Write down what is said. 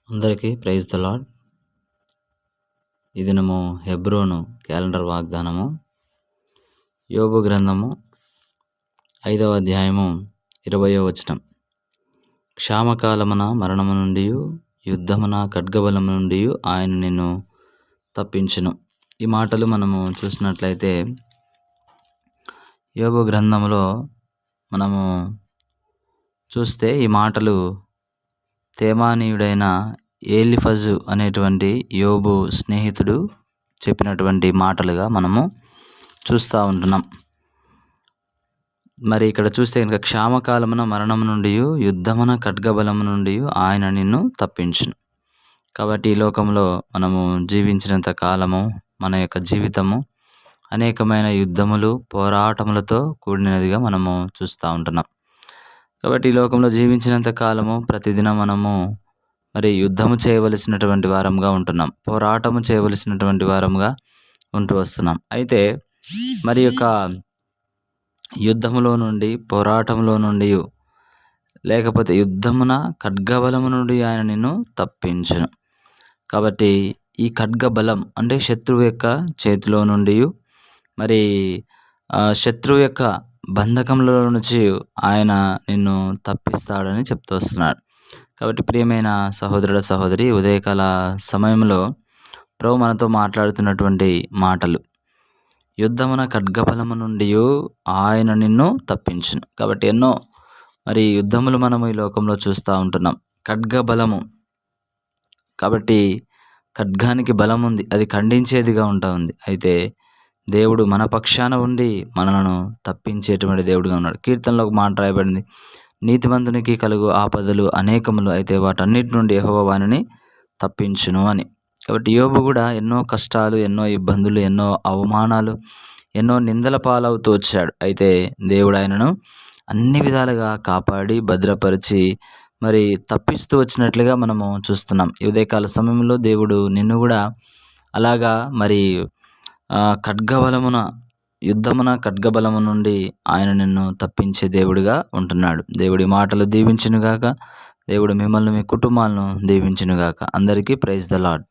అందరికీ praise the lord. ఈ దినము హెబ్రోను క్యాలెండర్ వాగ్దానము యోబు గ్రంథము 5వ అధ్యాయము 20వ వచనం. క్షామకాలమున మరణము నుండి యుద్ధమున ఖడ్గబలము నుండి ఆయన నిన్ను తప్పించును. ఈ మాటలు మనము చూసినట్లయితే యోబు గ్రంథంలో మనము చూస్తే ఈ మాటలు తేమానీయుడైన ఎలీఫజు అనేటువంటి యోబు స్నేహితుడు చెప్పినటువంటి మాటలుగా మనము చూస్తూ ఉంటున్నాం. మరి ఇక్కడ చూస్తే కనుక క్షామకాలమున మరణము నుండి యుద్ధమున ఖడ్గబలము నుండి ఆయన నిన్ను తప్పించును. కాబట్టి ఈ లోకంలో మనము జీవించినంత కాలము మన యొక్క జీవితము అనేకమైన యుద్ధములు పోరాటములతో కూడినదిగా మనము చూస్తూ ఉంటున్నాం. కాబట్టి ఈ లోకంలో జీవించినంత కాలము ప్రతిదినం మనము మరి యుద్ధము చేయవలసినటువంటి వారంగా ఉంటున్నాం, పోరాటము చేయవలసినటువంటి వారంగా ఉంటూ వస్తున్నాం. అయితే మరి యొక్క యుద్ధములో నుండి పోరాటంలో నుండి లేకపోతే యుద్ధమున ఖడ్గబలము నుండి ఆయన నిన్ను తప్పించును. కాబట్టి ఈ ఖడ్గబలం అంటే శత్రువు యొక్క చేతిలో నుండి మరి శత్రువు యొక్క బంధకంలో నుంచి ఆయన నిన్ను తప్పిస్తాడని చెప్తూ వస్తున్నాడు. కాబట్టి ప్రియమైన సహోదరుడ సహోదరి, ఉదయకాల సమయంలో ప్రభు మనతో మాట్లాడుతున్నటువంటి మాటలు యుద్ధమున ఖడ్గబలము నుండి ఆయన నిన్ను తప్పించును. కాబట్టి ఎన్నో మరి యుద్ధములు మనము ఈ లోకంలో చూస్తూ ఉంటున్నాం. ఖడ్గబలము కాబట్టి ఖడ్గానికి బలం ఉంది, అది ఖండించేదిగా ఉంటా ఉంది. అయితే దేవుడు మన పక్షాన ఉండి మనలను తప్పించేటువంటి దేవుడుగా ఉన్నాడు. కీర్తనలో ఒక మాట రాయబడింది, నీతిమంతునికి కలుగు ఆపదలు అనేకములు, అయితే వాటన్నిటి నుండి యెహోవా వానిని తప్పించును అని. కాబట్టి యోబు కూడా ఎన్నో కష్టాలు, ఎన్నో ఇబ్బందులు, ఎన్నో అవమానాలు, ఎన్నో నిందల పాలవుతూ వచ్చాడు. అయితే దేవుడు ఆయనను అన్ని విధాలుగా కాపాడి భద్రపరిచి మరి తప్పిస్తూ వచ్చినట్లుగా మనము చూస్తున్నాం. ఈ ఉదయకాల సమయంలో దేవుడు నిన్ను కూడా అలాగా మరి యుద్ధమున ఖడ్గబలము నుండి ఆయన నిన్ను తప్పించే దేవుడిగా ఉంటున్నాడు. దేవుడి మాటలు దీవించునుగాక. దేవుడు మిమ్మల్ని, మీ కుటుంబాలను దీవించునుగాక. అందరికీ ప్రైజ్ ద లార్డ్.